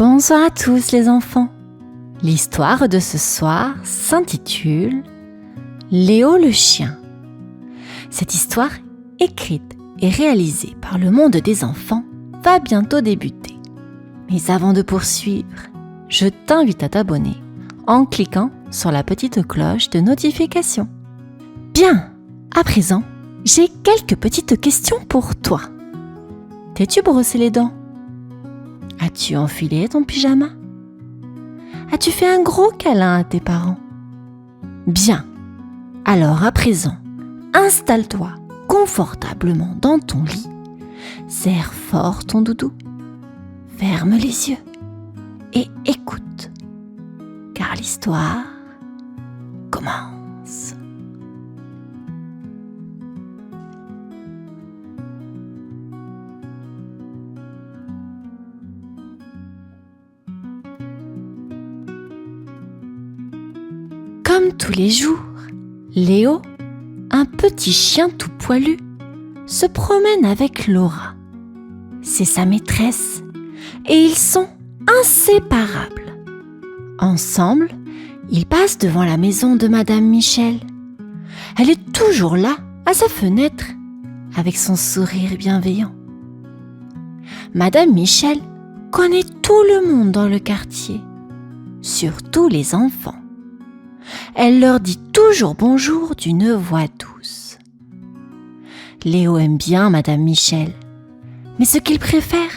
Bonsoir à tous les enfants. L'histoire de ce soir s'intitule Léo le chien. Cette histoire, écrite et réalisée par le monde des enfants, va bientôt débuter. Mais avant de poursuivre, je t'invite à t'abonner en cliquant sur la petite cloche de notification. Bien, à présent, j'ai quelques petites questions pour toi. T'es-tu brossé les dents? As-tu enfilé ton pyjama? As-tu fait un gros câlin à tes parents? Bien, alors à présent, installe-toi confortablement dans ton lit, serre fort ton doudou, ferme les yeux et écoute, car l'histoire commence. Comme tous les jours, Léo, un petit chien tout poilu, se promène avec Laura. C'est sa maîtresse et ils sont inséparables. Ensemble, ils passent devant la maison de Madame Michel. Elle est toujours là, à sa fenêtre, avec son sourire bienveillant. Madame Michel connaît tout le monde dans le quartier, surtout les enfants. Elle leur dit toujours bonjour d'une voix douce. Léo aime bien Madame Michel, mais ce qu'il préfère,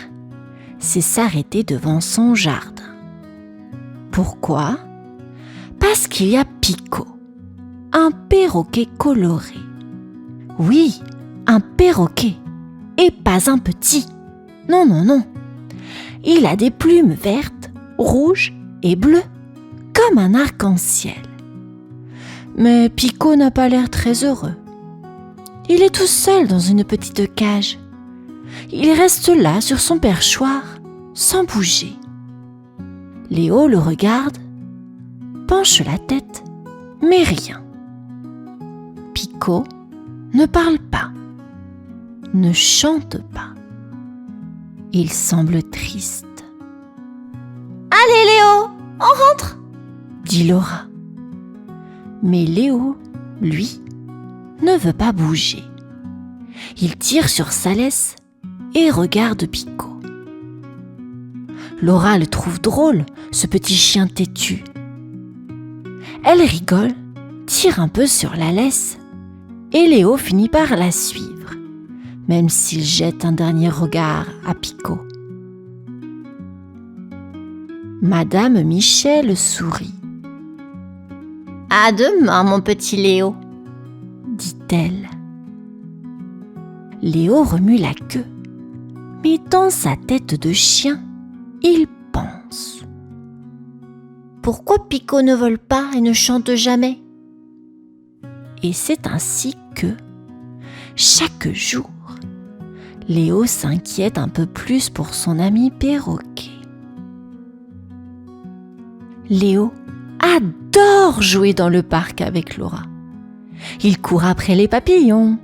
c'est s'arrêter devant son jardin. Pourquoi? Parce qu'il y a Pico, un perroquet coloré. Oui, un perroquet, et pas un petit. Non, non, non. Il a des plumes vertes, rouges et bleues, comme un arc-en-ciel. Mais Pico n'a pas l'air très heureux. Il est tout seul dans une petite cage. Il reste là sur son perchoir, sans bouger. Léo le regarde, penche la tête, mais rien. Pico ne parle pas, ne chante pas. Il semble triste. « Allez Léo, on rentre !» dit Laura. Mais Léo, lui, ne veut pas bouger. Il tire sur sa laisse et regarde Pico. Laura le trouve drôle, ce petit chien têtu. Elle rigole, tire un peu sur la laisse et Léo finit par la suivre, même s'il jette un dernier regard à Pico. Madame Michel sourit. « À demain, mon petit Léo, » dit-elle. Léo remue la queue, mais dans sa tête de chien, il pense. Pourquoi Pico ne vole pas et ne chante jamais? Et c'est ainsi que, chaque jour, Léo s'inquiète un peu plus pour son ami perroquet. Léo adore jouer dans le parc avec Laura. Il court après les papillons,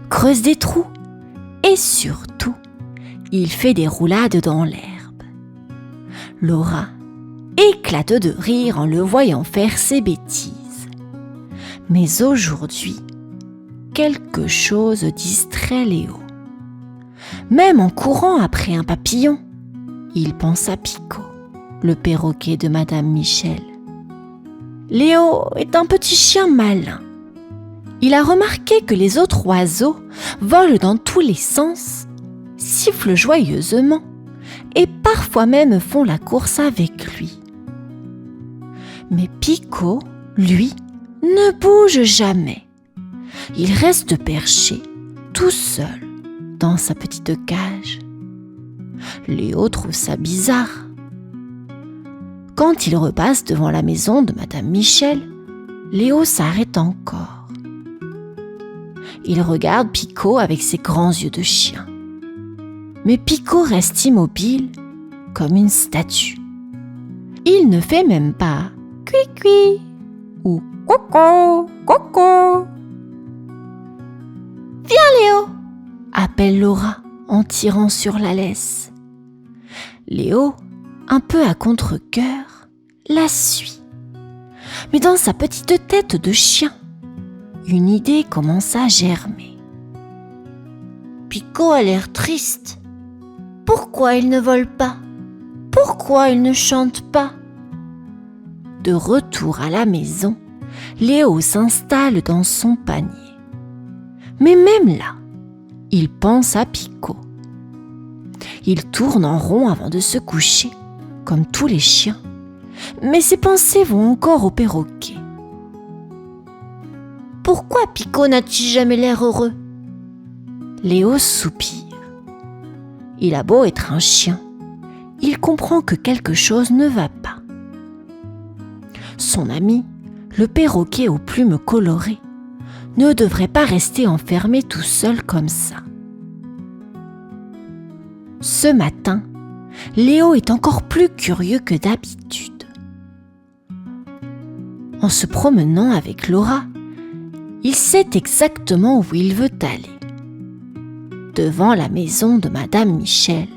creuse des trous et surtout, il fait des roulades dans l'herbe. Laura éclate de rire en le voyant faire ses bêtises. Mais aujourd'hui, quelque chose distrait Léo. Même en courant après un papillon, il pense à Pico, le perroquet de Madame Michel. Léo est un petit chien malin. Il a remarqué que les autres oiseaux volent dans tous les sens, sifflent joyeusement et parfois même font la course avec lui. Mais Pico, lui, ne bouge jamais. Il reste perché, tout seul, dans sa petite cage. Léo trouve ça bizarre. Quand il repasse devant la maison de Madame Michel, Léo s'arrête encore. Il regarde Pico avec ses grands yeux de chien. Mais Pico reste immobile, comme une statue. Il ne fait même pas « cui-cui » ou « coco, coco ». « Viens Léo !» appelle Laura en tirant sur la laisse. Léo un peu à contre-cœur, la suit. Mais dans sa petite tête de chien, une idée commence à germer. Pico a l'air triste. Pourquoi il ne vole pas? Pourquoi il ne chante pas? De retour à la maison, Léo s'installe dans son panier. Mais même là, il pense à Pico. Il tourne en rond avant de se coucher, comme tous les chiens. Mais ses pensées vont encore au perroquet. Pourquoi Pico n'a-t-il jamais l'air heureux? Léo soupire. Il a beau être un chien, il comprend que quelque chose ne va pas. Son ami, le perroquet aux plumes colorées, ne devrait pas rester enfermé tout seul comme ça. Ce matin, Léo est encore plus curieux que d'habitude. En se promenant avec Laura, il sait exactement où il veut aller. Devant la maison de Madame Michel,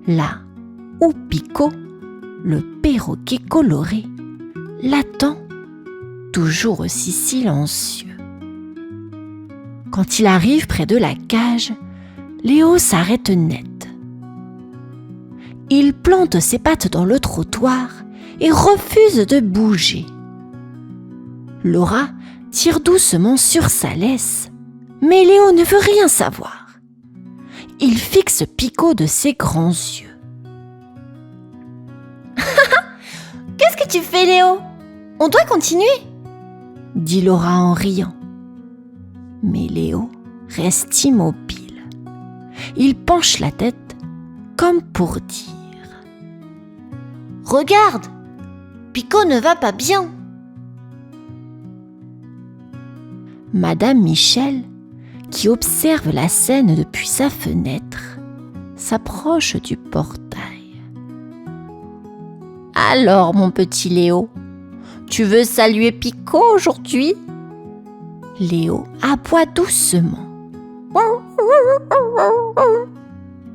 là où Pico, le perroquet coloré, l'attend, toujours aussi silencieux. Quand il arrive près de la cage, Léo s'arrête net. Il plante ses pattes dans le trottoir et refuse de bouger. Laura tire doucement sur sa laisse, mais Léo ne veut rien savoir. Il fixe Pico de ses grands yeux. « Qu'est-ce que tu fais, Léo? On doit continuer !» dit Laura en riant. Mais Léo reste immobile. Il penche la tête comme pour dire « Regarde, Pico ne va pas bien !» Madame Michel, qui observe la scène depuis sa fenêtre, s'approche du portail. « Alors, mon petit Léo, tu veux saluer Pico aujourd'hui ?» Léo aboie doucement,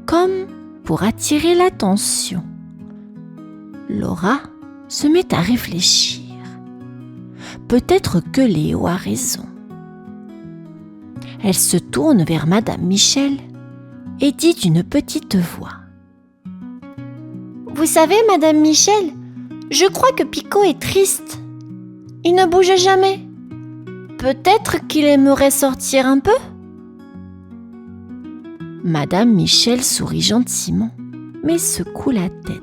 comme pour attirer l'attention. Laura se met à réfléchir. Peut-être que Léo a raison. Elle se tourne vers Madame Michel et dit d'une petite voix. « Vous savez, Madame Michel, je crois que Pico est triste. Il ne bouge jamais. Peut-être qu'il aimerait sortir un peu ?» Madame Michel sourit gentiment, mais secoue la tête.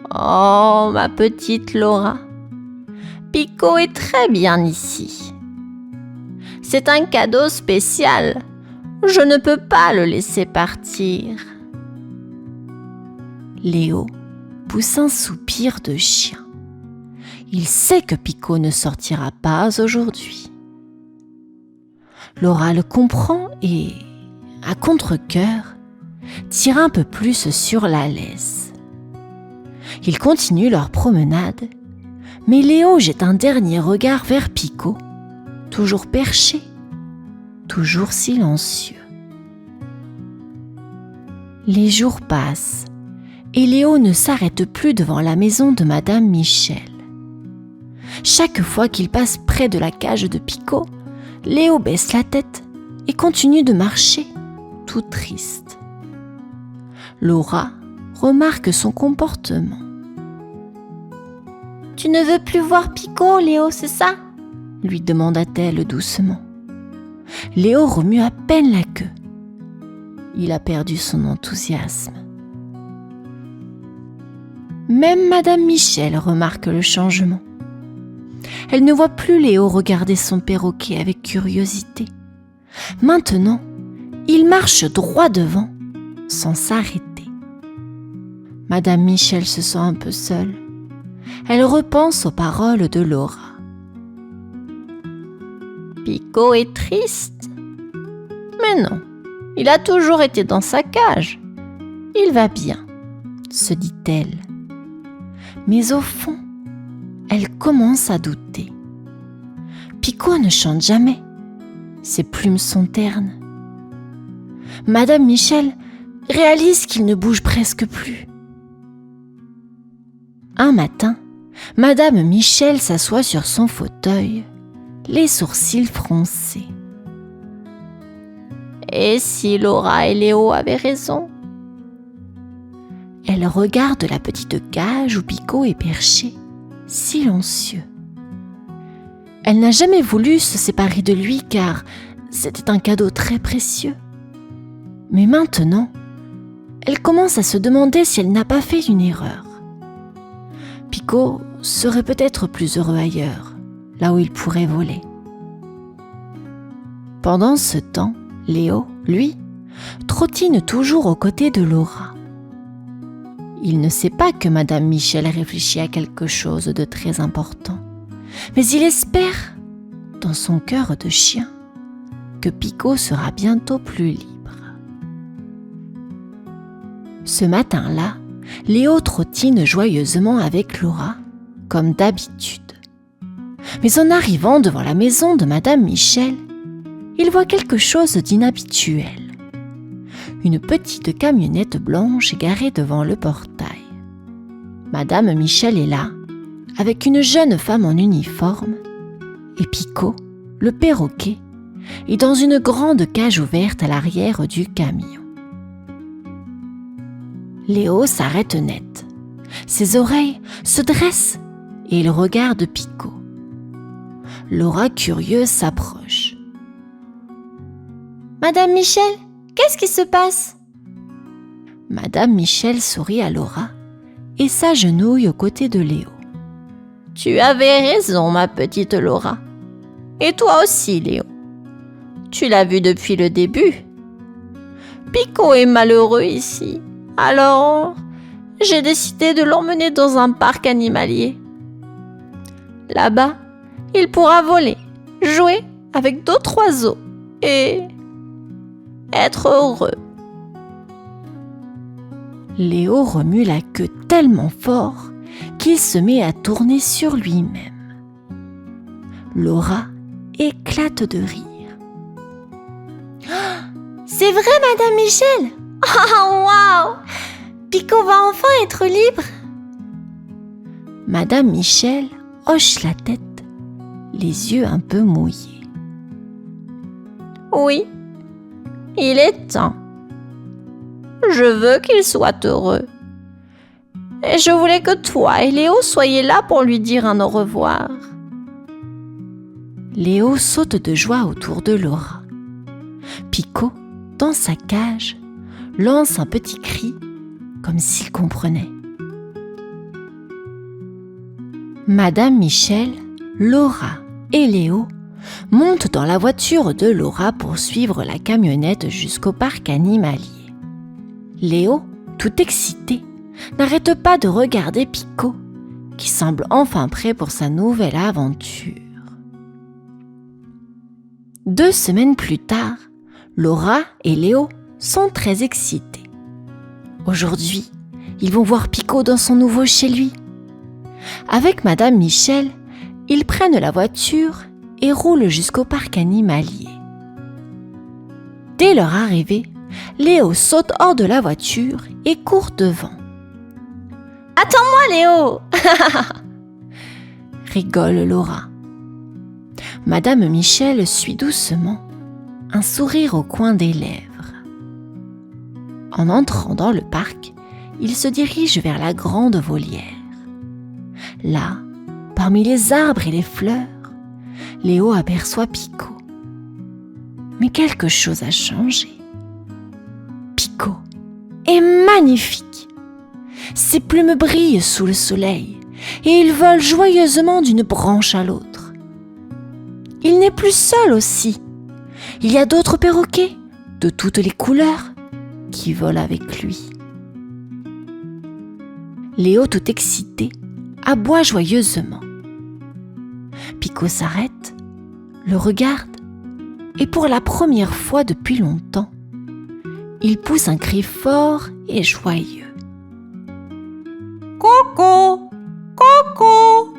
« Oh, ma petite Laura, Pico est très bien ici. C'est un cadeau spécial. Je ne peux pas le laisser partir. » Léo pousse un soupir de chien. Il sait que Pico ne sortira pas aujourd'hui. Laura le comprend et, à contre-cœur, tire un peu plus sur la laisse. Ils continuent leur promenade, mais Léo jette un dernier regard vers Pico, toujours perché, toujours silencieux. Les jours passent et Léo ne s'arrête plus devant la maison de Madame Michel. Chaque fois qu'il passe près de la cage de Pico, Léo baisse la tête et continue de marcher, tout triste. Laura remarque son comportement. « Tu ne veux plus voir Pico, Léo, c'est ça ?» lui demanda-t-elle doucement. Léo remue à peine la queue. Il a perdu son enthousiasme. Même Madame Michel remarque le changement. Elle ne voit plus Léo regarder son perroquet avec curiosité. Maintenant, il marche droit devant, sans s'arrêter. Madame Michel se sent un peu seule. Elle repense aux paroles de Laura. Pico est triste. Mais non, il a toujours été dans sa cage. Il va bien, se dit-elle. Mais au fond, elle commence à douter. Pico ne chante jamais. Ses plumes sont ternes. Madame Michel réalise qu'il ne bouge presque plus. Un matin, Madame Michel s'assoit sur son fauteuil, les sourcils froncés. Et si Laura et Léo avaient raison? Elle regarde la petite cage où Pico est perché, silencieux. Elle n'a jamais voulu se séparer de lui car c'était un cadeau très précieux. Mais maintenant, elle commence à se demander si elle n'a pas fait une erreur. Pico serait peut-être plus heureux ailleurs, là où il pourrait voler. Pendant ce temps, Léo, lui, trottine toujours aux côtés de Laura. Il ne sait pas que Madame Michel réfléchit à quelque chose de très important, mais il espère, dans son cœur de chien, que Pico sera bientôt plus libre. Ce matin-là, Léo trottine joyeusement avec Laura, comme d'habitude. Mais en arrivant devant la maison de Madame Michel, il voit quelque chose d'inhabituel. Une petite camionnette blanche garée devant le portail. Madame Michel est là, avec une jeune femme en uniforme, et Pico, le perroquet, est dans une grande cage ouverte à l'arrière du camion. Léo s'arrête net. Ses oreilles se dressent et il regarde Pico. Laura, curieuse, s'approche. « Madame Michel, qu'est-ce qui se passe ?» Madame Michel sourit à Laura et s'agenouille aux côtés de Léo. « Tu avais raison, ma petite Laura. Et toi aussi, Léo. Tu l'as vu depuis le début. Pico est malheureux ici. Alors, j'ai décidé de l'emmener dans un parc animalier. Là-bas, il pourra voler, jouer avec d'autres oiseaux et être heureux. » Léo remue la queue tellement fort qu'il se met à tourner sur lui-même. Laura éclate de rire. « C'est vrai, Madame Michel? Oh, waouh! Pico va enfin être libre !» Madame Michel hoche la tête, les yeux un peu mouillés. « Oui, il est temps. Je veux qu'il soit heureux. Et je voulais que toi et Léo soyez là pour lui dire un au revoir. » Léo saute de joie autour de Laura. Pico, dans sa cage, lance un petit cri, comme s'il comprenait. Madame Michel, Laura et Léo montent dans la voiture de Laura pour suivre la camionnette jusqu'au parc animalier. Léo, tout excité, n'arrête pas de regarder Pico, qui semble enfin prêt pour sa nouvelle aventure. 2 semaines plus tard, Laura et Léo sont très excités. Aujourd'hui, ils vont voir Pico dans son nouveau chez lui. Avec Madame Michel, ils prennent la voiture et roulent jusqu'au parc animalier. Dès leur arrivée, Léo saute hors de la voiture et court devant. « Attends-moi, Léo !» rigole Laura. Madame Michel suit doucement, un sourire au coin des lèvres. En entrant dans le parc, il se dirige vers la grande volière. Là, parmi les arbres et les fleurs, Léo aperçoit Pico. Mais quelque chose a changé. Pico est magnifique. Ses plumes brillent sous le soleil et il vole joyeusement d'une branche à l'autre. Il n'est plus seul aussi. Il y a d'autres perroquets de toutes les couleurs qui volent avec lui. Léo, tout excité, aboie joyeusement. Pico s'arrête, le regarde et pour la première fois depuis longtemps, il pousse un cri fort et joyeux. « Coco! Coco !»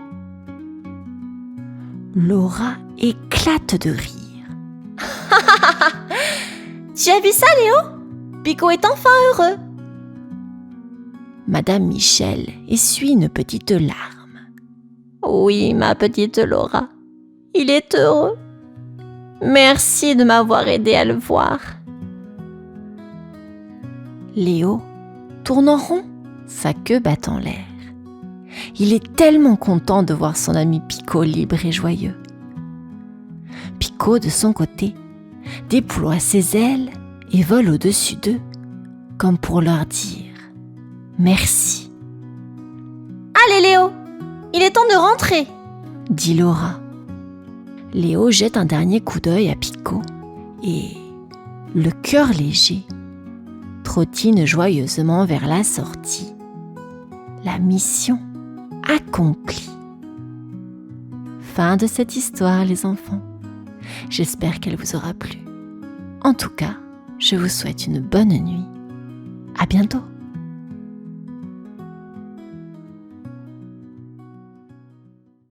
Laura éclate de rire. « Tu as vu ça, Léo? Pico est enfin heureux !» Madame Michel essuie une petite larme. Oui, ma petite Laura, il est heureux. Merci de m'avoir aidé à le voir. Léo tourne en rond, sa queue bat en l'air. Il est tellement content de voir son ami Picot libre et joyeux. Picot, de son côté, déploie ses ailes et vole au-dessus d'eux, comme pour leur dire « Merci ». « Allez Léo, il est temps de rentrer », dit Laura. Léo jette un dernier coup d'œil à Picot et, le cœur léger, trottine joyeusement vers la sortie. La mission accomplie. Fin de cette histoire, les enfants. J'espère qu'elle vous aura plu. En tout cas, je vous souhaite une bonne nuit. À bientôt.